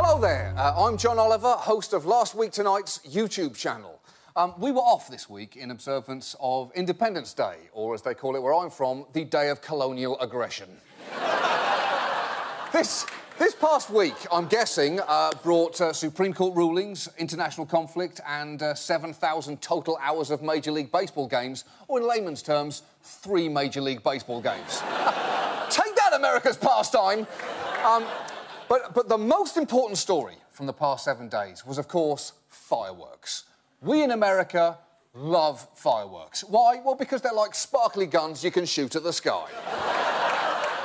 Hello there, I'm John Oliver, host of Last Week Tonight's YouTube channel. We were off this week in observance of Independence Day, or as they call it where I'm from, the Day of Colonial Aggression. This past week, I'm guessing, brought Supreme Court rulings, international conflict and 7,000 total hours of Major League Baseball games, or in layman's terms, 3 Major League Baseball games. Take that, America's pastime! But the most important story from the past 7 days was, of course, fireworks. We in America love fireworks. Why? Well, because they're like sparkly guns you can shoot at the sky.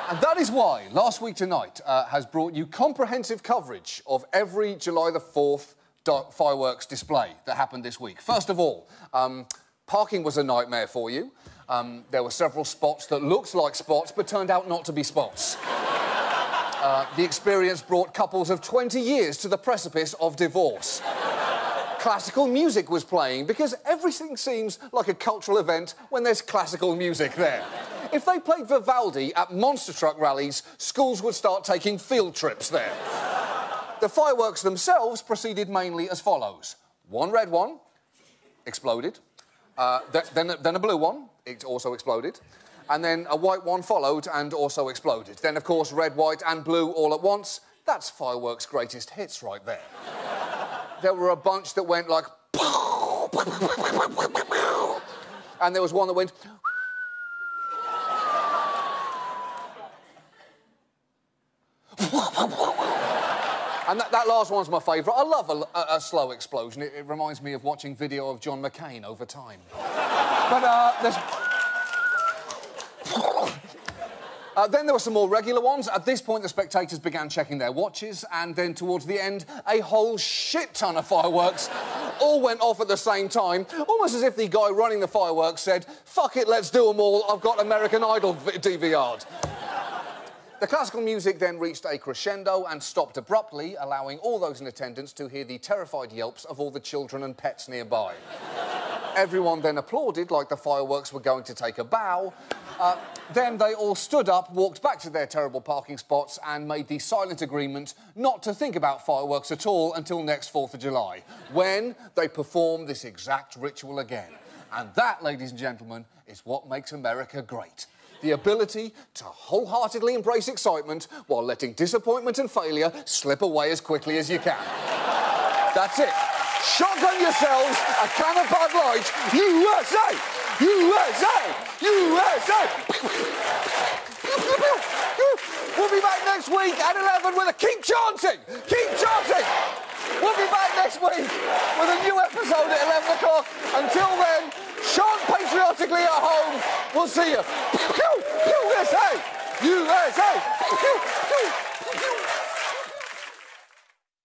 And that is why Last Week Tonight has brought you comprehensive coverage of every July the 4th fireworks display that happened this week. First of all, parking was a nightmare for you. There were several spots that looked like spots but turned out not to be spots. The experience brought couples of 20 years to the precipice of divorce. Classical music was playing because everything seems like a cultural event when there's classical music there. If they played Vivaldi at monster truck rallies, schools would start taking field trips there. The fireworks themselves proceeded mainly as follows. One red one, exploded. Then a blue one, it also exploded. And then a white one followed and also exploded. Then, of course, red, white and blue all at once. That's fireworks' greatest hits right there. There were a bunch that went like... and there was one that went... and that last one's my favourite. I love a slow explosion. It reminds me of watching video of John McCain over time. But, there's... then there were some more regular ones. At this point, the spectators began checking their watches, and then towards the end, a whole shit ton of fireworks all went off at the same time, almost as if the guy running the fireworks said, "Fuck it, let's do them all. I've got American Idol DVR'd." The classical music then reached a crescendo and stopped abruptly, allowing all those in attendance to hear the terrified yelps of all the children and pets nearby. Everyone then applauded like the fireworks were going to take a bow. Then they all stood up, walked back to their terrible parking spots and made the silent agreement not to think about fireworks at all until next 4th of July, when they perform this exact ritual again. And that, ladies and gentlemen, is what makes America great. The ability to wholeheartedly embrace excitement while letting disappointment and failure slip away as quickly as you can. That's it. Shotgun yourselves a can of Bud Light. USA! USA! USA! We'll be back next week at 11 with a... Keep chanting! Keep chanting! We'll be back next week with a new episode at 11 o'clock. Until then, chant patriotically at home. We'll see you. USA! USA!